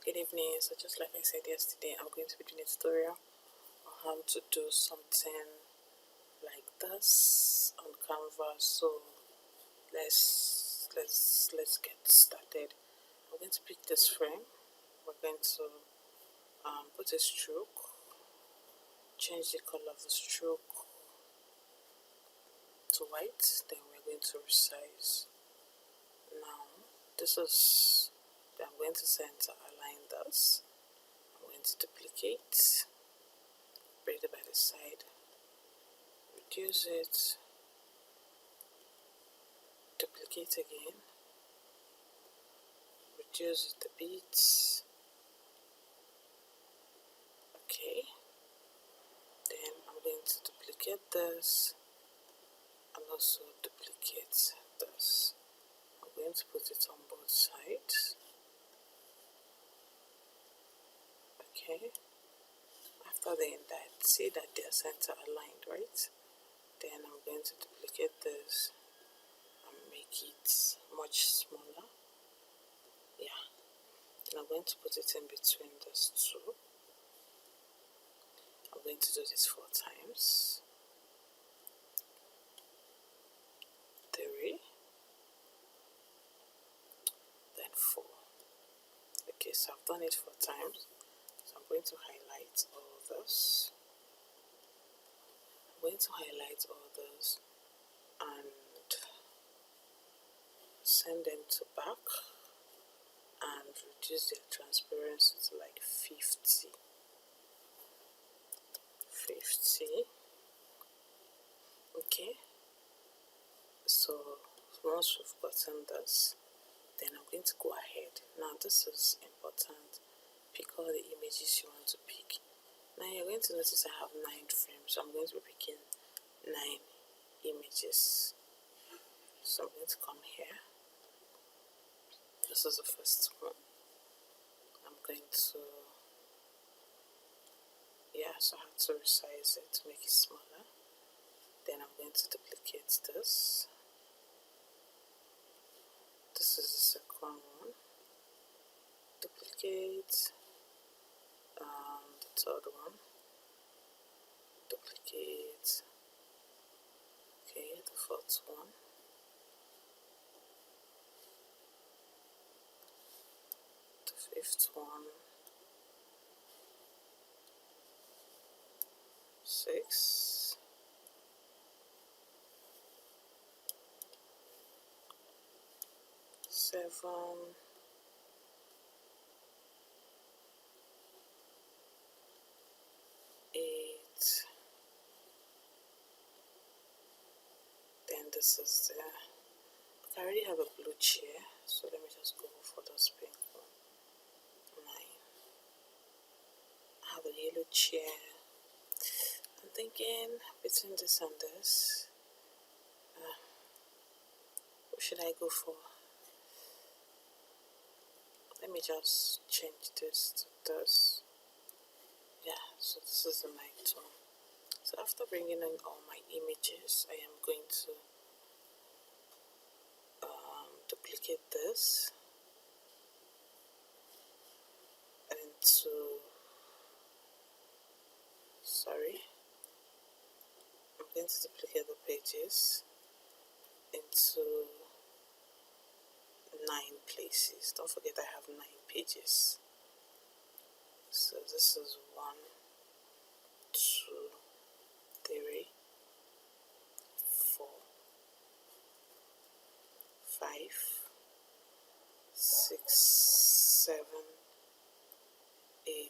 Good evening. So just like I said yesterday, I'm going to be doing a tutorial on how to do something like this on Canva. So let's get started. I'm going to pick this frame. We're going to put a stroke, change the color of the stroke to white. Then we're going to resize. Now I'm going to center align this. I'm going to duplicate, break it by the side, reduce it, duplicate again, reduce the beats. Okay, then I'm going to duplicate this and also duplicate this. I'm going to put it on both sides. Okay, after doing that, see that they are center aligned, right? Then I'm going to duplicate this and make it much smaller. Yeah, and I'm going to put it in between these two. I'm going to do this 4 times. 3, then 4. Okay, so I've done it 4 times. So I'm going to highlight all this. I'm going to highlight all this and send them to back and reduce their transparency to like 50. Okay, so once we've gotten this, then I'm going to go ahead. Now this is important. Pick all the images you want to pick. Now you're going to notice I have 9 frames, so I'm going to be picking 9 images. So I'm going to come here. This is the first one. I'm going to, so I have to resize it to make it smaller. Then I'm going to duplicate this. This is the second one. Duplicate. The third one. Duplicate. Okay, the fourth one. The 5th one. 6. 7. 8. Then this is I already have a blue chair, so let me just go for this pink one. 9. I have a yellow chair. I'm thinking between this and this. What should I go for? Let me just change this to this. Yeah, so this is the night one. So after bringing in all my images, I am going to duplicate this into, I'm going to duplicate the pages into 9 places. Don't forget I have 9 pages. So this is 1, 2, 3, 4, 5, 6, 7, 8, 9.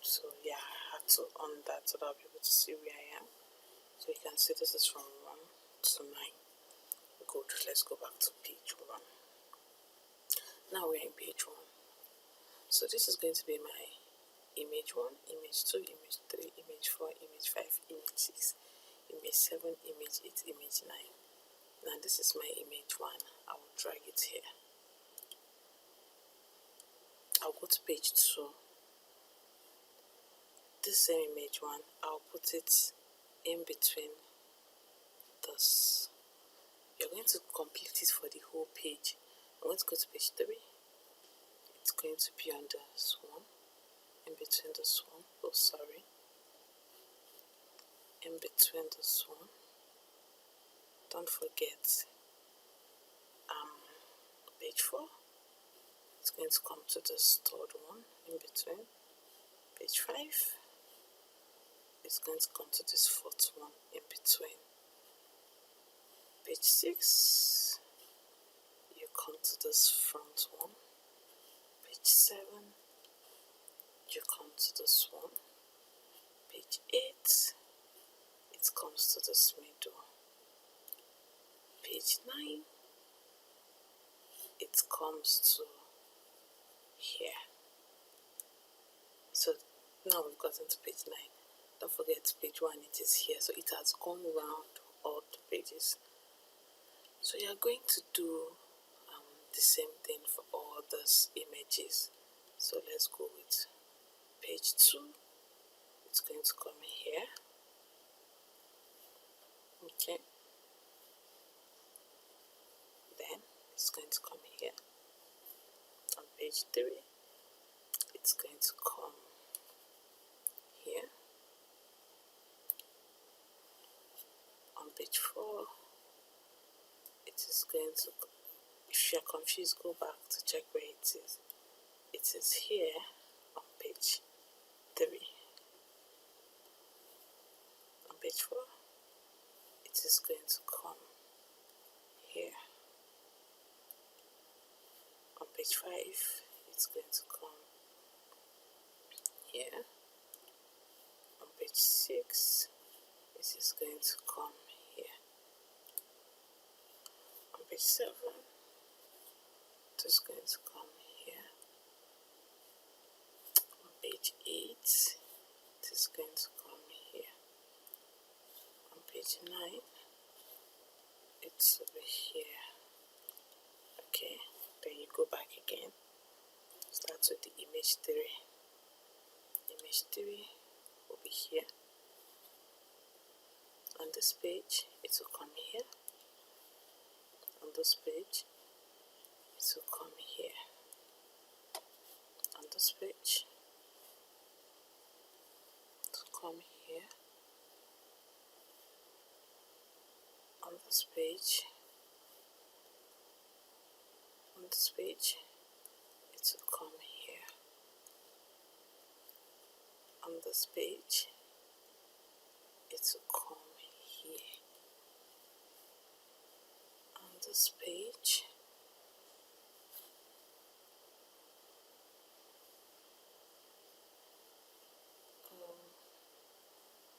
So yeah, I had to on that so that I'll be able to see where I am. So you can see this is from 1 to 9. Good, let's go back to page 1. Now we're in page 1. So this is going to be my image 1, image 2, image 3, image 4, image 5, image 6, image 7, image 8, image 9. Now this is my image 1. I will drag it here. I'll go to page 2. This same image 1, I'll put it in between this. You're going to complete it for the whole page. I'm going to go to page 3. It's going to be on the swan, in between the swan. Oh, sorry. In between the swan. Don't forget page 4. It's going to come to this third one in between. Page 5. It's going to come to this fourth one in between. Page 6. You come to this front one. Page 7. You come to this one. Page 8. It comes to this middle. Page 9. It comes to here. So now we've gotten to page 9. Don't forget page 1, it is here. So it has gone around all the pages. So you are going to do the same thing for all those images. So let's go with page 2. It's going to come here. Okay. Then it's going to come here. On page 3, it's going to come here. On page 4, it is going to, if you're confused, go back to check where it is. It is here on page 3. On page 4, it is going to come here. On page 5, it's going to come here. On page 6, it is going to come here. On page 7, it is going to come here. On page 8, it is going to come here. On page 9, it's over here. Okay, then you go back again. Start with the image 3. Image 3 will be here. On this page, it will come here. On this page, it will come here. On this page, it will come here. On this page, it will come here. On this page, it will come here. On this page,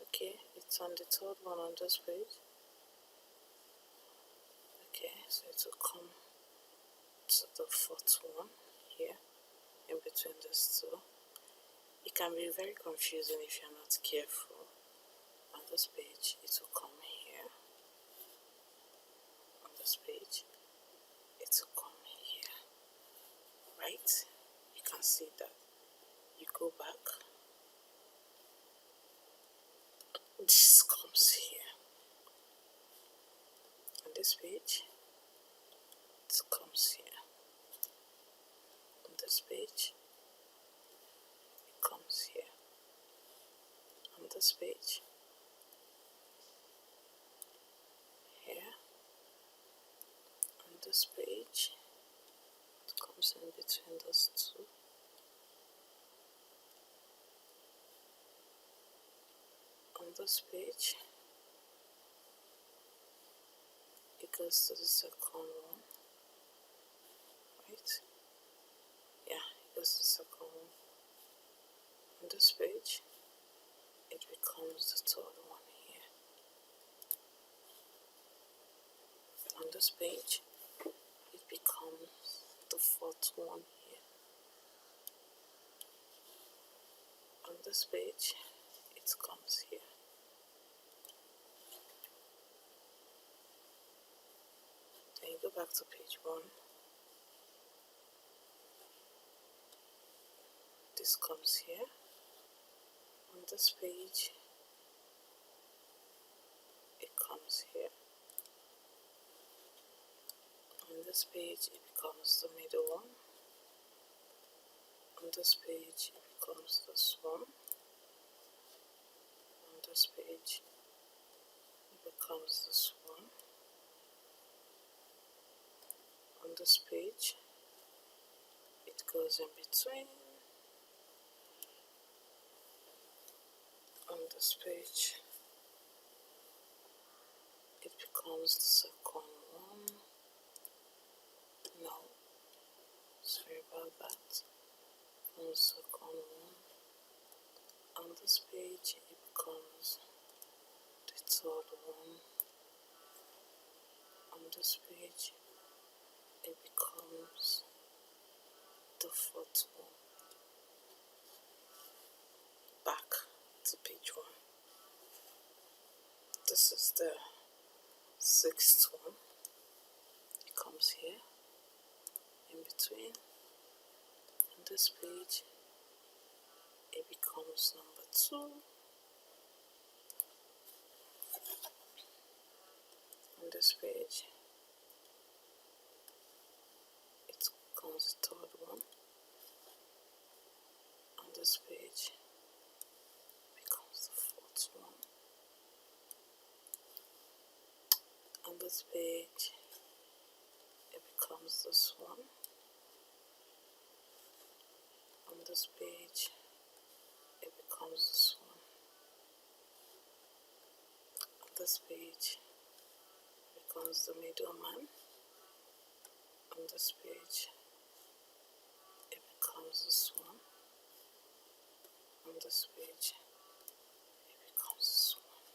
okay, it's on the third one on this page. Okay, so it will come to the fourth one here, in between these two. It can be very confusing if you're not careful. On this page, it will come here. On this page, it will come here. Right? You can see that. You go back. This comes here. On this page, it comes here. On this page, it comes here. On this page, here. On this page, it comes in between those two. On this page, it goes to the second one. Right? Yeah, it goes to the second one. On this page, it becomes the third one here. On this page, it becomes the fourth one here. On this page, it comes here. Then you go back to page 1. This comes here. On this page, it comes here. this page it becomes the middle one. On this page it becomes this one. On this page it becomes this one. On this page it goes in between. On this page it becomes the second one. No, sorry about that. On the second one. On this page it becomes the third one. On this page it becomes the fourth one. Back to page 1. This is the sixth one. It comes here in between. On this page it becomes number 2. On this page it becomes the third one. On this page becomes the fourth one. On this page it becomes this one. On this page it becomes this one. On this page it becomes the middleman. On this page it becomes this one. On this page it becomes this one.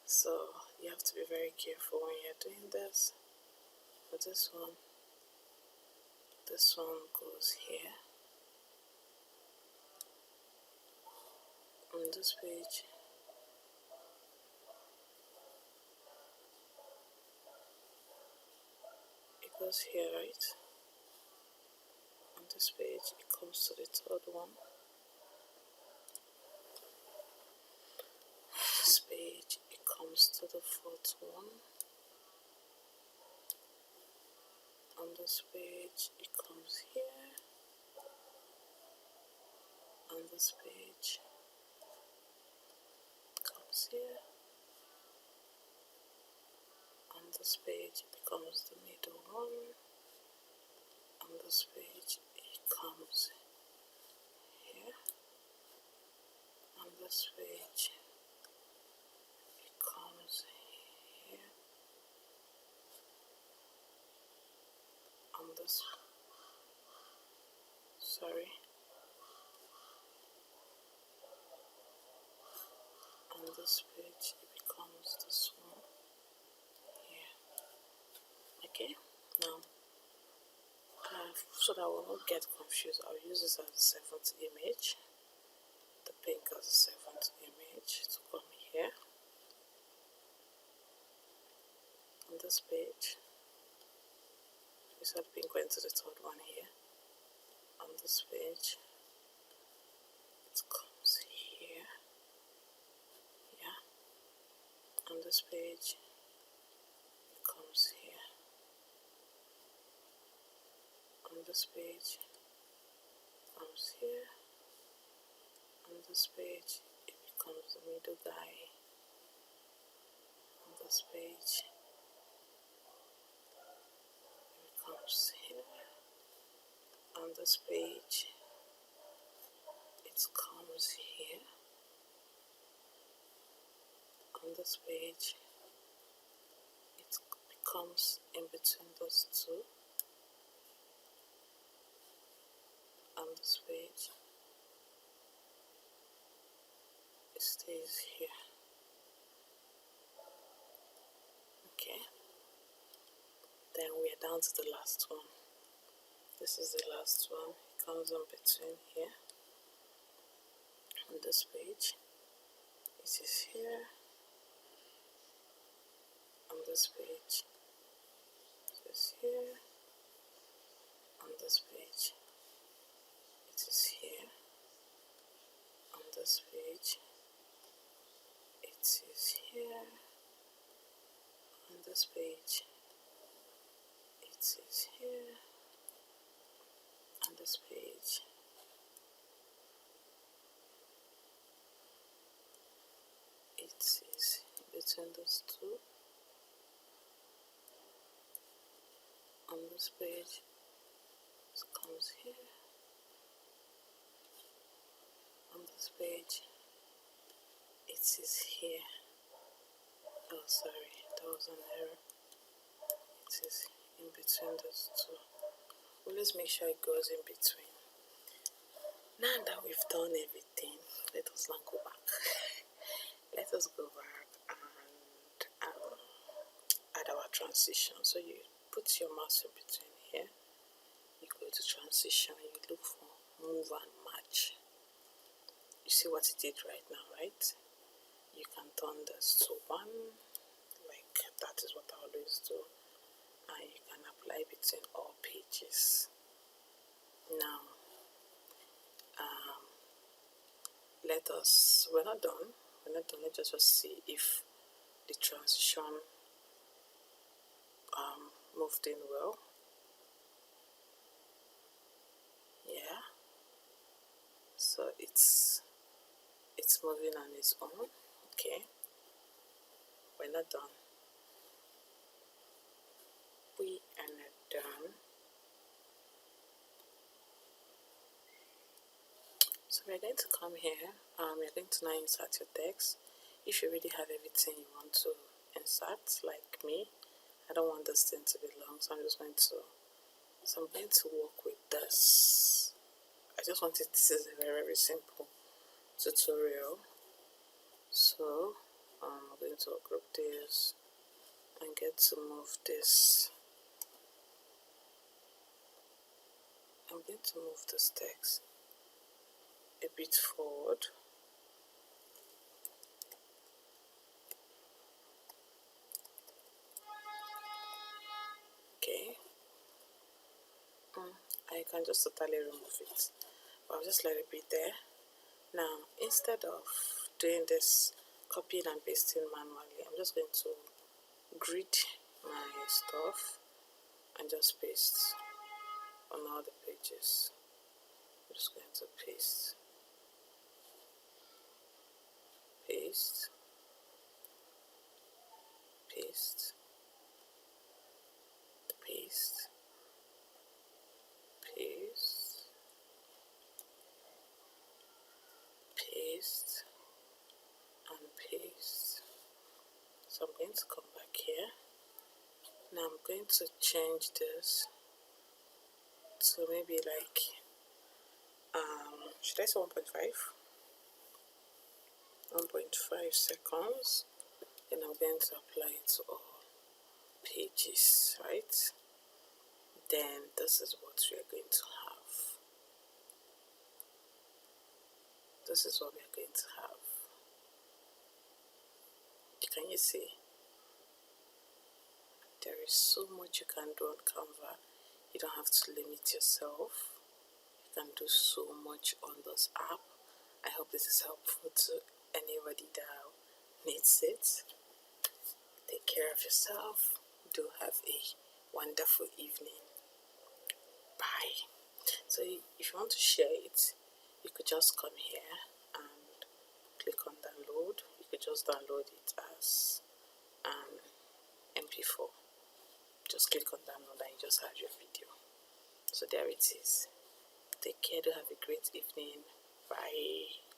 So you have to be very careful when you're doing this. For this one goes here. On this page it goes here, right? On this page it comes to the third one. On this page it comes to the fourth one. On this page it comes here. On this page it comes here. On this page it becomes the middle one. On this page it comes here. On this page it comes here. On this, sorry. On this page it becomes this one here. Okay, now so that we won't get confused, I'll use this as the seventh image, the pink as the seventh image to come here. On this page you said pink went to the third one here. On this page it comes here. Yeah. On this page it comes here. On this page it comes here. On this page it becomes the middle guy. On this page it comes here. On this page it comes here. On this page it becomes in between those two. On this page it stays here. Okay, then we are down to the last one. This is the last one. It comes in between here. On this page it is here. On this page it is here. On this page it is here. On this page it is here. On this page it it is here, on this page. It is between those two. On this page, it comes here. On this page, it is here. Oh, sorry, that was an error. It is in between those two. Always make sure it goes in between. Now that we've done everything, let us now go back. Let us go back and add our transition. So you put your mouse in between here. You go to transition. You look for move and match. You see what it did right now, right? You can turn this to 1, like that is what I always do, and you can apply between all pages. Now, we're not done, let's just see if the transition moved in well. Yeah, so it's moving on its own. Okay, we're not done. We are not done. So we're going to come here. We're going to now insert your text. If you already have everything you want to insert, like me, I don't want this thing to be long, so I'm going to work with this. I just wanted, this is a very, very simple tutorial. So I'm going to group this and get to move this. I'm going to move this text a bit forward. Okay. I can just totally remove it. I'll just let it be there. Now, instead of doing this copying and pasting manually, I'm just going to grid my stuff and just paste on all the pages. I'm just going to paste, paste, paste, paste, paste, paste, and paste. So I'm going to come back here. Now I'm going to change this to maybe like, should I say 1.5? 1.5 seconds. Then I'm going to apply it to all pages, right? Then this is what we are going to have. This is what we are going to have. Can you see? There is so much you can do on Canva. You don't have to limit yourself. You can do so much on this app. I hope this is helpful to anybody that needs it. Take care of yourself. Do have a wonderful evening. Bye. So if you want to share it, you could just come here and click on download. You could just download it as MP4. Just click on download and you just have your video. So there it is. Take care. Do have a great evening. Bye.